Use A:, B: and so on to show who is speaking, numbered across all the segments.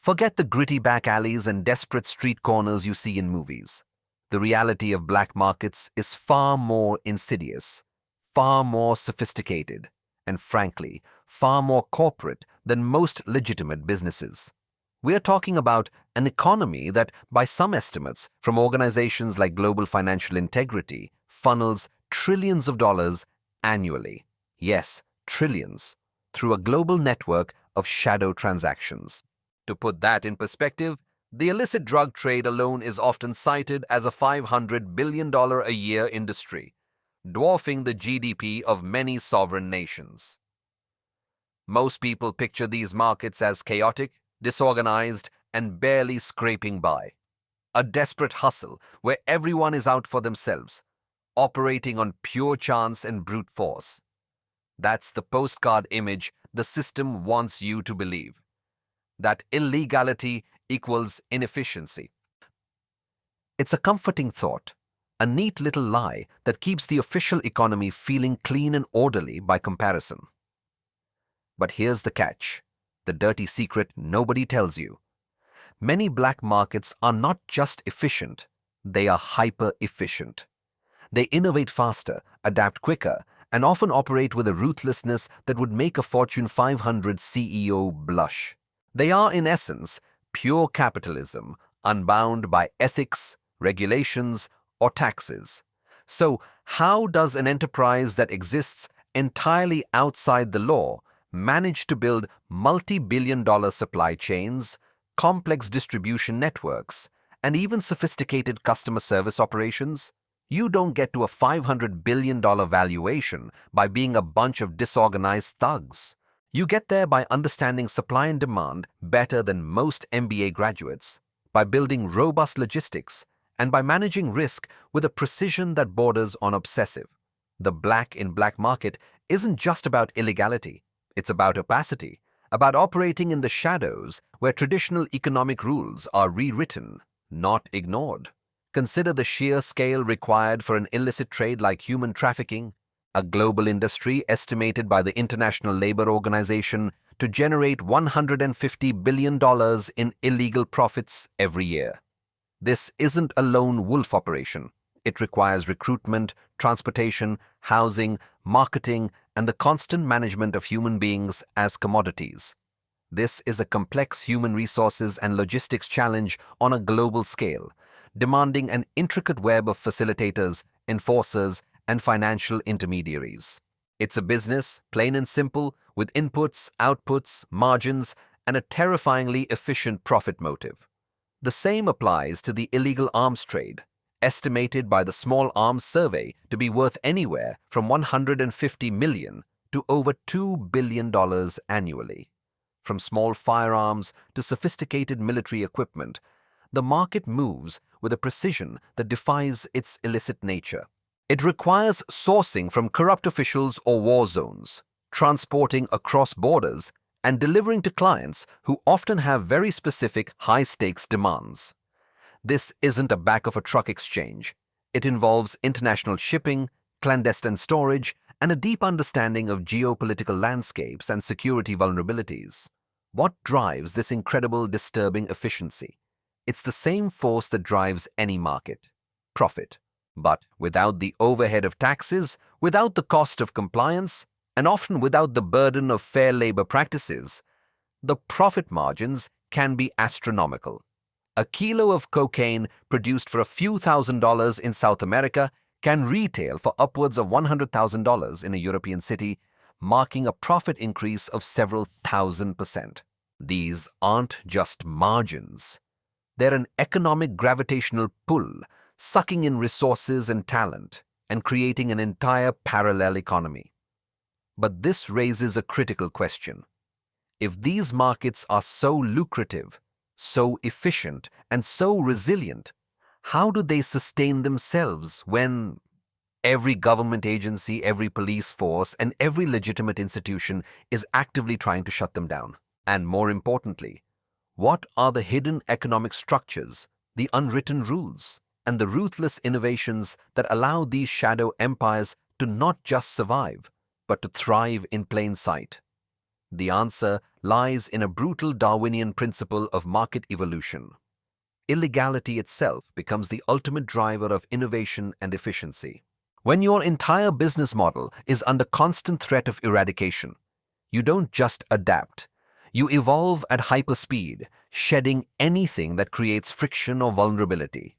A: Forget the gritty back alleys and desperate street corners you see in movies. The reality of black markets is far more insidious, far more sophisticated, and frankly, far more corporate than most legitimate businesses. We're talking about an economy that, by some estimates from organizations like Global Financial Integrity, funnels trillions of dollars annually. Yes, trillions, through a global network of shadow transactions. To put that in perspective, the illicit drug trade alone is often cited as a $500 billion a year industry, dwarfing the GDP of many sovereign nations. Most people picture these markets as chaotic, disorganized, and barely scraping by. A desperate hustle where everyone is out for themselves, operating on pure chance and brute force. That's the postcard image the system wants you to believe. That illegality equals inefficiency. It's a comforting thought, a neat little lie that keeps the official economy feeling clean and orderly by comparison. But here's the catch, the dirty secret nobody tells you. Many black markets are not just efficient, they are hyper-efficient. They innovate faster, adapt quicker, and often operate with a ruthlessness that would make a Fortune 500 CEO blush. They are, in essence, pure capitalism, unbound by ethics, regulations, or taxes. So, how does an enterprise that exists entirely outside the law manage to build multi-billion-dollar supply chains, complex distribution networks, and even sophisticated customer service operations? You don't get to a $500 billion valuation by being a bunch of disorganized thugs. You get there by understanding supply and demand better than most MBA graduates, by building robust logistics, and by managing risk with a precision that borders on obsessive. The black in black market isn't just about illegality. It's about opacity, about operating in the shadows where traditional economic rules are rewritten, not ignored. Consider the sheer scale required for an illicit trade like human trafficking, a global industry estimated by the International Labour Organization to generate $150 billion in illegal profits every year. This isn't a lone wolf operation. It requires recruitment, transportation, housing, marketing, and the constant management of human beings as commodities. This is a complex human resources and logistics challenge on a global scale, demanding an intricate web of facilitators, enforcers, and financial intermediaries. It's a business, plain and simple, with inputs, outputs, margins, and a terrifyingly efficient profit motive. The same applies to the illegal arms trade, estimated by the Small Arms Survey to be worth anywhere from $150 million to over $2 billion annually. From small firearms to sophisticated military equipment, the market moves with a precision that defies its illicit nature. It requires sourcing from corrupt officials or war zones, transporting across borders, and delivering to clients who often have very specific high-stakes demands. This isn't a back-of-a-truck exchange. It involves international shipping, clandestine storage, and a deep understanding of geopolitical landscapes and security vulnerabilities. What drives this incredible, disturbing efficiency? It's the same force that drives any market: profit. But without the overhead of taxes, without the cost of compliance, and often without the burden of fair labor practices, the profit margins can be astronomical. A kilo of cocaine produced for a few $1,000s in South America can retail for upwards of $100,000 in a European city, marking a profit increase of several 1,000%. These aren't just margins. They're an economic gravitational pull, sucking in resources and talent, and creating an entire parallel economy. But this raises a critical question. If these markets are so lucrative, so efficient, and so resilient, how do they sustain themselves when every government agency, every police force, and every legitimate institution is actively trying to shut them down? And more importantly, what are the hidden economic structures, the unwritten rules, and the ruthless innovations that allow these shadow empires to not just survive, but to thrive in plain sight? The answer lies in a brutal Darwinian principle of market evolution. Illegality itself becomes the ultimate driver of innovation and efficiency. When your entire business model is under constant threat of eradication, you don't just adapt. You evolve at hyperspeed, shedding anything that creates friction or vulnerability.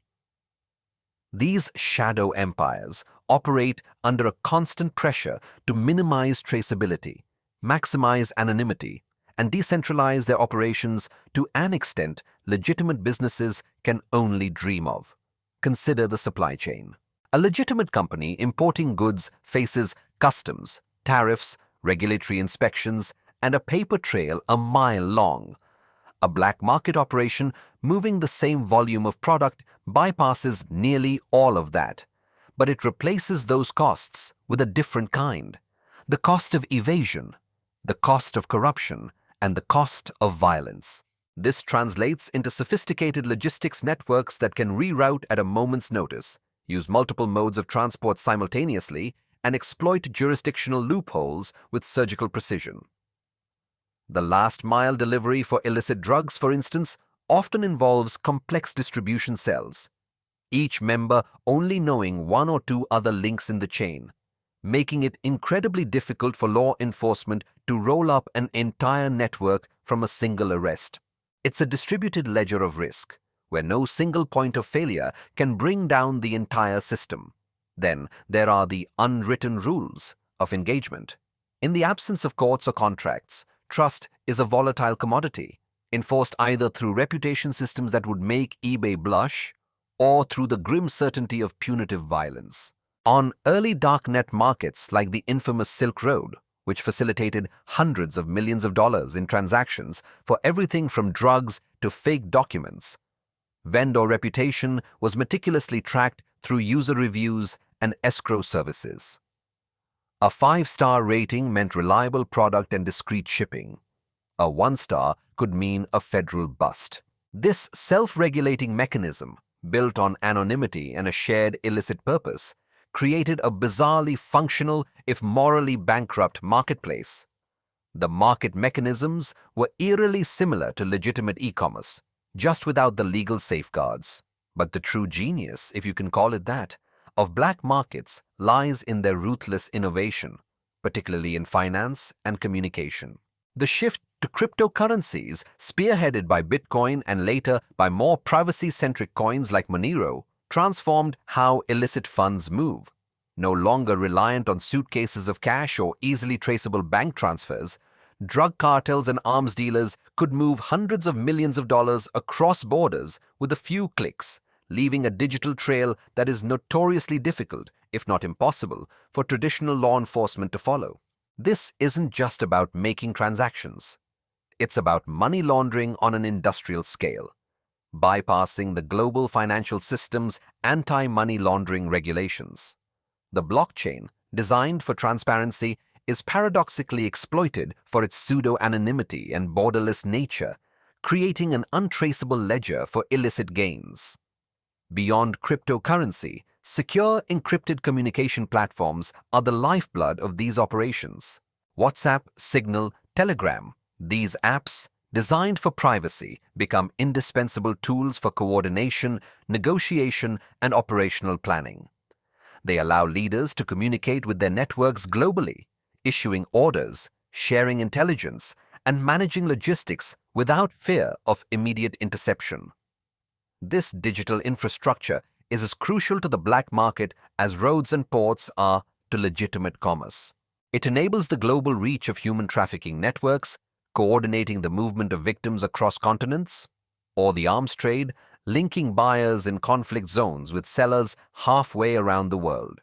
A: These shadow empires operate under a constant pressure to minimize traceability, maximize anonymity, and decentralize their operations to an extent legitimate businesses can only dream of. Consider the supply chain. A legitimate company importing goods faces customs, tariffs, regulatory inspections, and a paper trail a mile long. A black market operation moving the same volume of product bypasses nearly all of that, but it replaces those costs with a different kind: the cost of evasion, the cost of corruption, and the cost of violence. This translates into sophisticated logistics networks that can reroute at a moment's notice, use multiple modes of transport simultaneously, and exploit jurisdictional loopholes with surgical precision. The last-mile delivery for illicit drugs, for instance, often involves complex distribution cells, each member only knowing one or two other links in the chain, making it incredibly difficult for law enforcement to roll up an entire network from a single arrest. It's a distributed ledger of risk, where no single point of failure can bring down the entire system. Then there are the unwritten rules of engagement. In the absence of courts or contracts, trust is a volatile commodity, enforced either through reputation systems that would make eBay blush or through the grim certainty of punitive violence. On early darknet markets like the infamous Silk Road, which facilitated hundreds of millions of dollars in transactions for everything from drugs to fake documents, vendor reputation was meticulously tracked through user reviews and escrow services. A 5-star rating meant reliable product and discreet shipping. A 1-star could mean a federal bust. This self-regulating mechanism, built on anonymity and a shared illicit purpose, created a bizarrely functional, if morally bankrupt, marketplace. The market mechanisms were eerily similar to legitimate e-commerce, just without the legal safeguards. But the true genius, if you can call it that, of black markets lies in their ruthless innovation, particularly in finance and communication. The shift to cryptocurrencies, spearheaded by Bitcoin and later by more privacy-centric coins like Monero, transformed how illicit funds move. No longer reliant on suitcases of cash or easily traceable bank transfers, drug cartels and arms dealers could move hundreds of millions of dollars across borders with a few clicks, leaving a digital trail that is notoriously difficult, if not impossible, for traditional law enforcement to follow. This isn't just about making transactions. It's about money laundering on an industrial scale, bypassing the global financial system's anti-money laundering regulations. The blockchain, designed for transparency, is paradoxically exploited for its pseudo-anonymity and borderless nature, creating an untraceable ledger for illicit gains. Beyond cryptocurrency, secure encrypted communication platforms are the lifeblood of these operations. WhatsApp, Signal, Telegram, these apps, designed for privacy, become indispensable tools for coordination, negotiation, and operational planning. They allow leaders to communicate with their networks globally, issuing orders, sharing intelligence, and managing logistics without fear of immediate interception. This digital infrastructure is as crucial to the black market as roads and ports are to legitimate commerce. It enables the global reach of human trafficking networks, coordinating the movement of victims across continents, or the arms trade, linking buyers in conflict zones with sellers halfway around the world.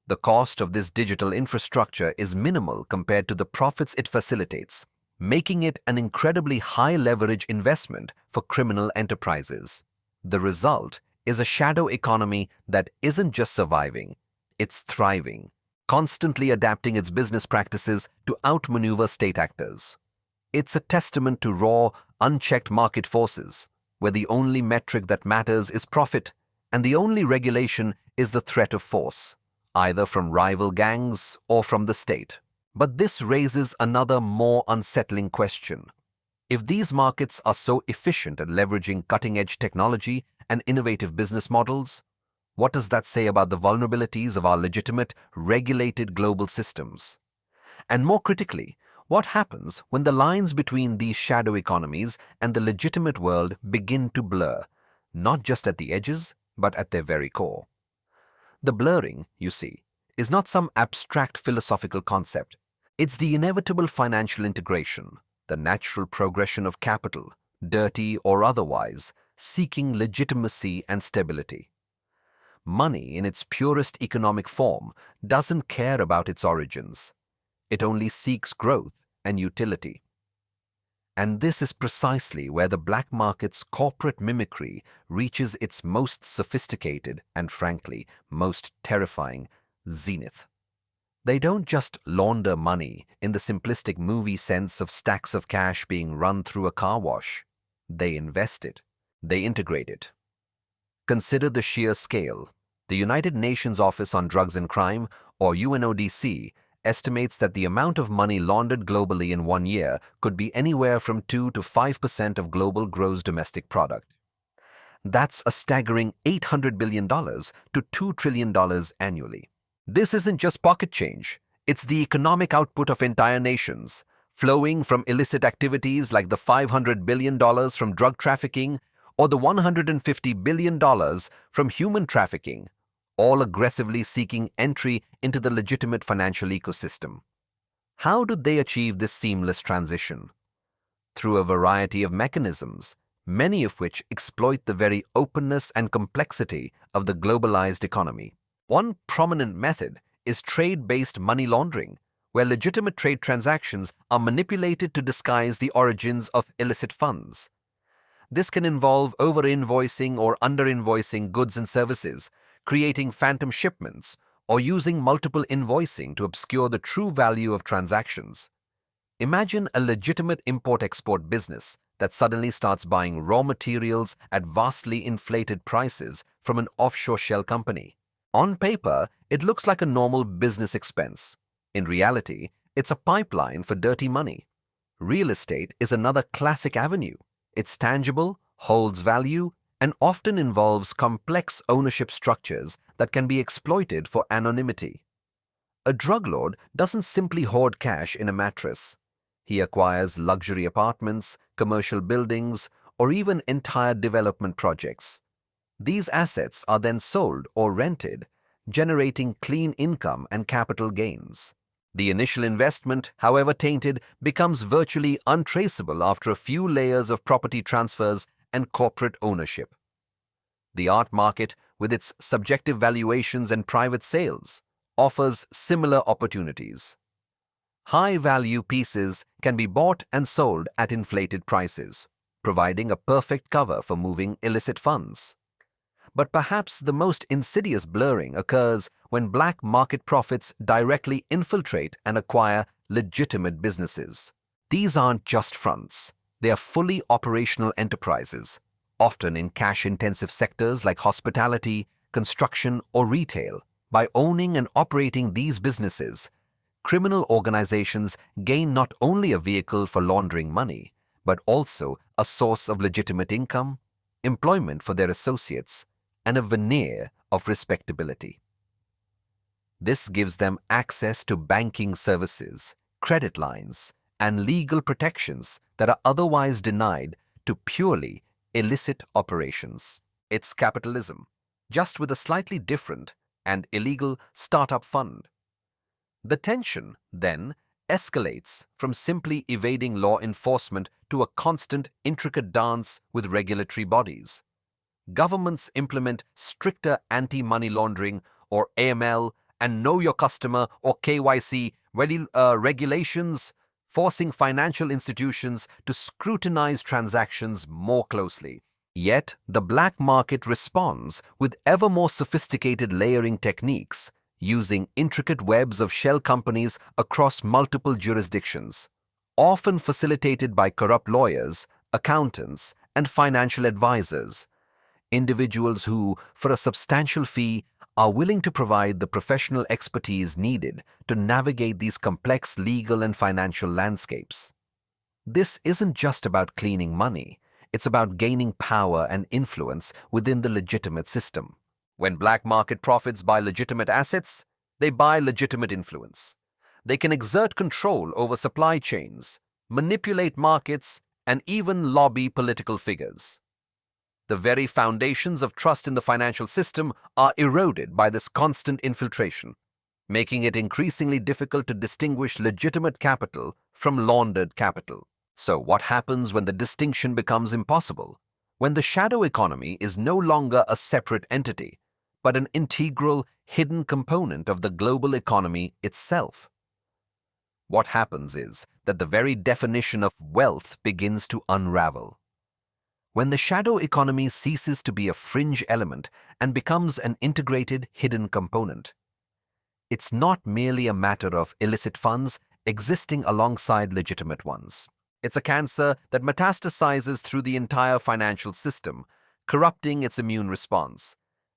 A: The cost of this digital infrastructure is minimal compared to the profits it facilitates, making it an incredibly high-leverage investment for criminal enterprises. The result is a shadow economy that isn't just surviving, it's thriving, constantly adapting its business practices to outmaneuver state actors. It's a testament to raw, unchecked market forces, where the only metric that matters is profit, and the only regulation is the threat of force, either from rival gangs or from the state. But this raises another more unsettling question. If these markets are so efficient at leveraging cutting-edge technology and innovative business models, what does that say about the vulnerabilities of our legitimate, regulated global systems? And more critically, what happens when the lines between these shadow economies and the legitimate world begin to blur, not just at the edges, but at their very core? The blurring, you see, is not some abstract philosophical concept. It's the inevitable financial integration, the natural progression of capital, dirty or otherwise, seeking legitimacy and stability. Money, in its purest economic form, doesn't care about its origins. It only seeks growth and utility. And this is precisely where the black market's corporate mimicry reaches its most sophisticated and, frankly, most terrifying zenith. They don't just launder money in the simplistic movie sense of stacks of cash being run through a car wash. They invest it. They integrate it. Consider the sheer scale. The United Nations Office on Drugs and Crime, or UNODC, estimates that the amount of money laundered globally in 1 year could be anywhere from 2 to 5% of global gross domestic product. That's a staggering $800 billion to $2 trillion annually. This isn't just pocket change. It's the economic output of entire nations, flowing from illicit activities like the $500 billion from drug trafficking or the $150 billion from human trafficking, all aggressively seeking entry into the legitimate financial ecosystem. How do they achieve this seamless transition? Through a variety of mechanisms, many of which exploit the very openness and complexity of the globalized economy. One prominent method is trade-based money laundering, where legitimate trade transactions are manipulated to disguise the origins of illicit funds. This can involve over-invoicing or under-invoicing goods and services, creating phantom shipments, or using multiple invoicing to obscure the true value of transactions. Imagine a legitimate import-export business that suddenly starts buying raw materials at vastly inflated prices from an offshore shell company. On paper, it looks like a normal business expense. In reality, it's a pipeline for dirty money. Real estate is another classic avenue. It's tangible, holds value, and often involves complex ownership structures that can be exploited for anonymity. A drug lord doesn't simply hoard cash in a mattress. He acquires luxury apartments, commercial buildings, or even entire development projects. These assets are then sold or rented, generating clean income and capital gains. The initial investment, however tainted, becomes virtually untraceable after a few layers of property transfers and corporate ownership. The art market, with its subjective valuations and private sales, offers similar opportunities. High-value pieces can be bought and sold at inflated prices, providing a perfect cover for moving illicit funds. But perhaps the most insidious blurring occurs when black market profits directly infiltrate and acquire legitimate businesses. These aren't just fronts. They are fully operational enterprises, often in cash-intensive sectors like hospitality, construction, or retail. By owning and operating these businesses, criminal organizations gain not only a vehicle for laundering money, but also a source of legitimate income, employment for their associates, and a veneer of respectability. This gives them access to banking services, credit lines, and legal protections that are otherwise denied to purely illicit operations. It's capitalism, just with a slightly different and illegal startup fund. The tension, then, escalates from simply evading law enforcement to a constant, intricate dance with regulatory bodies. Governments implement stricter anti-money laundering, or AML, and Know Your Customer, or KYC, regulations, forcing financial institutions to scrutinize transactions more closely. Yet, the black market responds with ever more sophisticated layering techniques, using intricate webs of shell companies across multiple jurisdictions, often facilitated by corrupt lawyers, accountants, and financial advisors, individuals who, for a substantial fee, are willing to provide the professional expertise needed to navigate these complex legal and financial landscapes. This isn't just about cleaning money, it's about gaining power and influence within the legitimate system. When black market profits buy legitimate assets, they buy legitimate influence. They can exert control over supply chains, manipulate markets, and even lobby political figures. The very foundations of trust in the financial system are eroded by this constant infiltration, making it increasingly difficult to distinguish legitimate capital from laundered capital. So what happens when the distinction becomes impossible? When the shadow economy is no longer a separate entity, but an integral, hidden component of the global economy itself? What happens is that the very definition of wealth begins to unravel. When the shadow economy ceases to be a fringe element and becomes an integrated, hidden component, it's not merely a matter of illicit funds existing alongside legitimate ones. It's a cancer that metastasizes through the entire financial system, corrupting its immune response.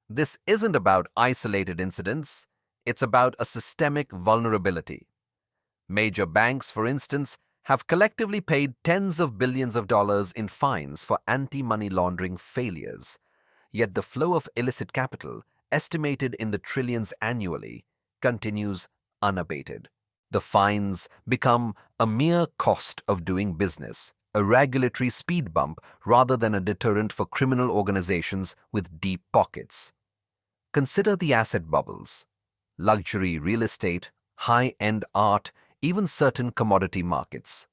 A: This isn't about isolated incidents, it's about a systemic vulnerability. Major banks, for instance, have collectively paid tens of billions of dollars in fines for anti-money laundering failures. Yet the flow of illicit capital, estimated in the trillions annually, continues unabated. The fines become a mere cost of doing business, a regulatory speed bump rather than a deterrent for criminal organizations with deep pockets. Consider the asset bubbles: luxury real estate, high-end art, even certain commodity markets.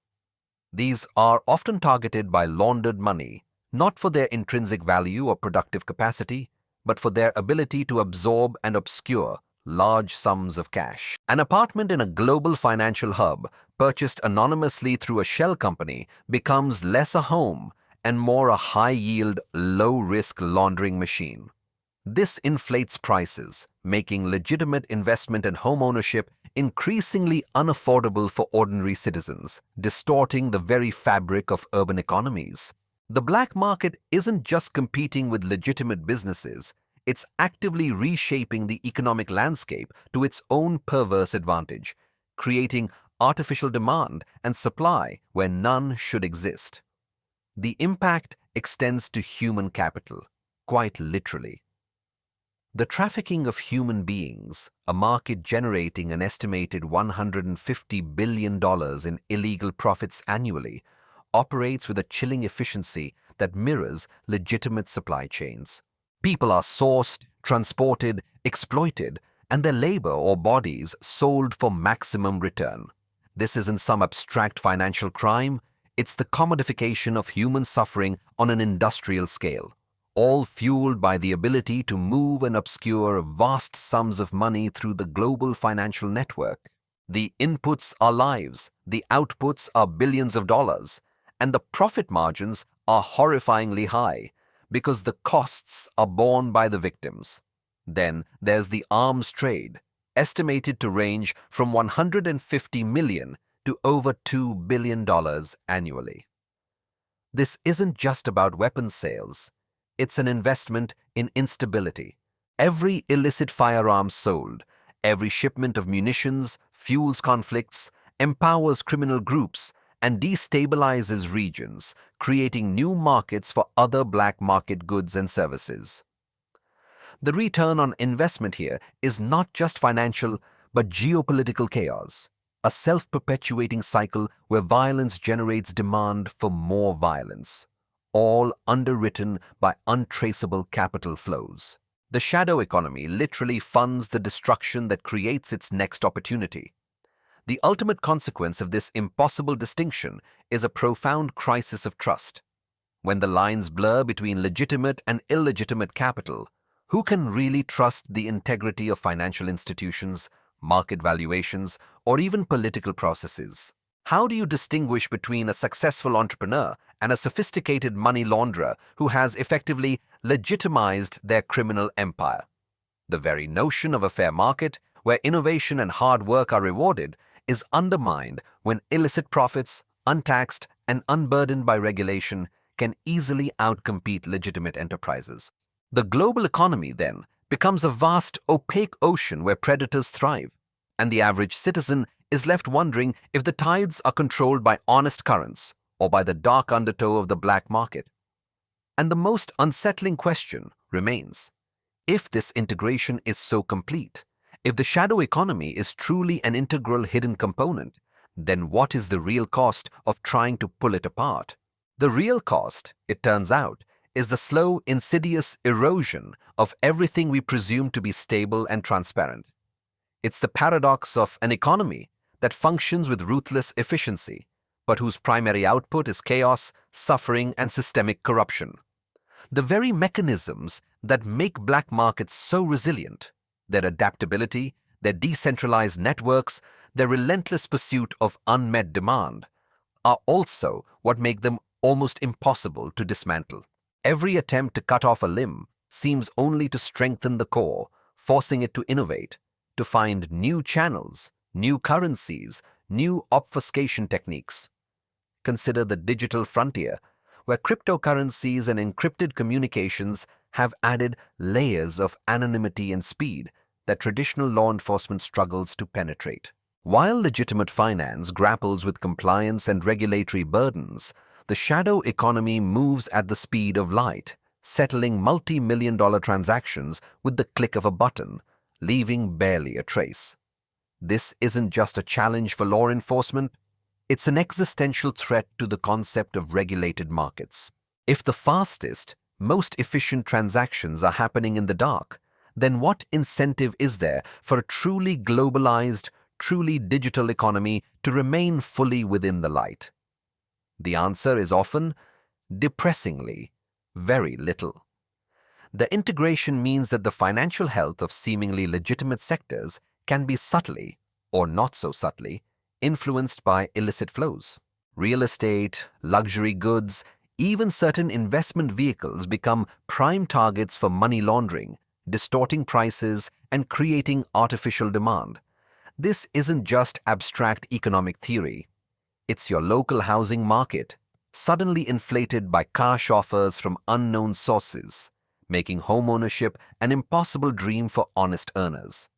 A: These are often targeted by laundered money, not for their intrinsic value or productive capacity, but for their ability to absorb and obscure large sums of cash. An apartment in a global financial hub, purchased anonymously through a shell company, becomes less a home and more a high-yield, low-risk laundering machine. This inflates prices, making legitimate investment and home ownership increasingly unaffordable for ordinary citizens, distorting the very fabric of urban economies. The black market isn't just competing with legitimate businesses, it's actively reshaping the economic landscape to its own perverse advantage, creating artificial demand and supply where none should exist. The impact extends to human capital, quite literally. The trafficking of human beings, a market generating an estimated $150 billion in illegal profits annually, operates with a chilling efficiency that mirrors legitimate supply chains. People are sourced, transported, exploited, and their labor or bodies sold for maximum return. This isn't some abstract financial crime, it's the commodification of human suffering on an industrial scale, all fueled by the ability to move and obscure vast sums of money through the global financial network. The inputs are lives, the outputs are billions of dollars, and the profit margins are horrifyingly high because the costs are borne by the victims. Then there's the arms trade, estimated to range from $150 million to over $2 billion annually. This isn't just about weapons sales. It's an investment in instability. Every illicit firearm sold, every shipment of munitions, fuels conflicts, empowers criminal groups, and destabilizes regions, creating new markets for other black market goods and services. The return on investment here is not just financial, but geopolitical chaos, a self-perpetuating cycle where violence generates demand for more violence, all underwritten by untraceable capital flows. The shadow economy literally funds the destruction that creates its next opportunity. The ultimate consequence of this impossible distinction is a profound crisis of trust. When the lines blur between legitimate and illegitimate capital, who can really trust the integrity of financial institutions, market valuations, or even political processes? How do you distinguish between a successful entrepreneur and a sophisticated money launderer who has effectively legitimized their criminal empire? The very notion of a fair market, where innovation and hard work are rewarded, is undermined when illicit profits, untaxed and unburdened by regulation, can easily outcompete legitimate enterprises. The global economy, then, becomes a vast, opaque ocean where predators thrive, and the average citizen is left wondering if the tides are controlled by honest currents or by the dark undertow of the black market. And the most unsettling question remains: if this integration is so complete, if the shadow economy is truly an integral hidden component, then what is the real cost of trying to pull it apart? The real cost, it turns out, is the slow, insidious erosion of everything we presume to be stable and transparent. It's the paradox of an economy that functions with ruthless efficiency, but whose primary output is chaos, suffering, and systemic corruption. The very mechanisms that make black markets so resilient, their adaptability, their decentralized networks, their relentless pursuit of unmet demand, are also what make them almost impossible to dismantle. Every attempt to cut off a limb seems only to strengthen the core, forcing it to innovate, to find new channels, new currencies, new obfuscation techniques. Consider the digital frontier, where cryptocurrencies and encrypted communications have added layers of anonymity and speed that traditional law enforcement struggles to penetrate. While legitimate finance grapples with compliance and regulatory burdens, the shadow economy moves at the speed of light, settling multi-million-dollar transactions with the click of a button, leaving barely a trace. This isn't just a challenge for law enforcement, it's an existential threat to the concept of regulated markets. If the fastest, most efficient transactions are happening in the dark, then what incentive is there for a truly globalized, truly digital economy to remain fully within the light? The answer is often, depressingly, very little. The integration means that the financial health of seemingly legitimate sectors can be subtly, or not so subtly, influenced by illicit flows. Real estate, luxury goods, even certain investment vehicles become prime targets for money laundering, distorting prices and creating artificial demand. This isn't just abstract economic theory. It's your local housing market, suddenly inflated by cash offers from unknown sources, making homeownership an impossible dream for honest earners.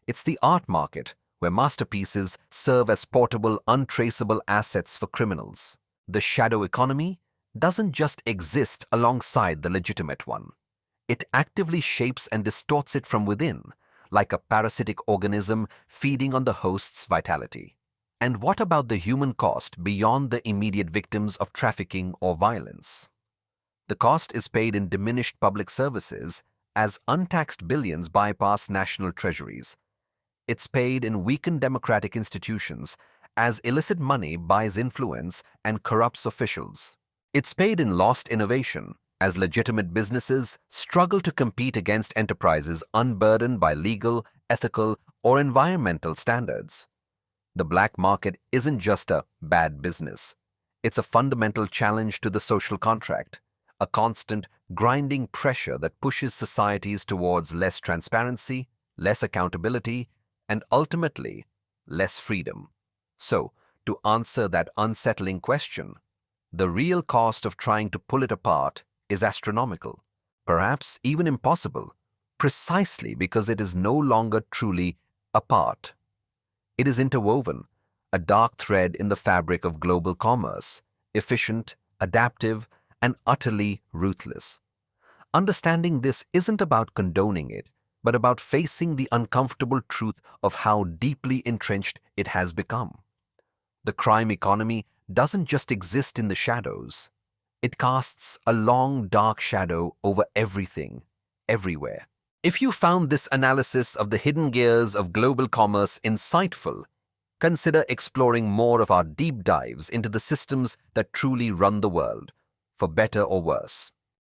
A: It's the art market, where masterpieces serve as portable, untraceable assets for criminals. The shadow economy doesn't just exist alongside the legitimate one. It actively shapes and distorts it from within, like a parasitic organism feeding on the host's vitality. And what about the human cost beyond the immediate victims of trafficking or violence? The cost is paid in diminished public services as untaxed billions bypass national treasuries. It's paid in weakened democratic institutions as illicit money buys influence and corrupts officials. It's paid in lost innovation as legitimate businesses struggle to compete against enterprises unburdened by legal, ethical, or environmental standards. The black market isn't just a bad business. It's a fundamental challenge to the social contract, a constant, grinding pressure that pushes societies towards less transparency, less accountability, and ultimately, less freedom. So, to answer that unsettling question, the real cost of trying to pull it apart is astronomical, perhaps even impossible, precisely because it is no longer truly apart. It is interwoven, a dark thread in the fabric of global commerce, efficient, adaptive, and utterly ruthless. Understanding this isn't about condoning it, but about facing the uncomfortable truth of how deeply entrenched it has become. The crime economy doesn't just exist in the shadows. It casts a long, dark shadow over everything, everywhere. If you found this analysis of the hidden gears of global commerce insightful, consider exploring more of our deep dives into the systems that truly run the world, for better or worse.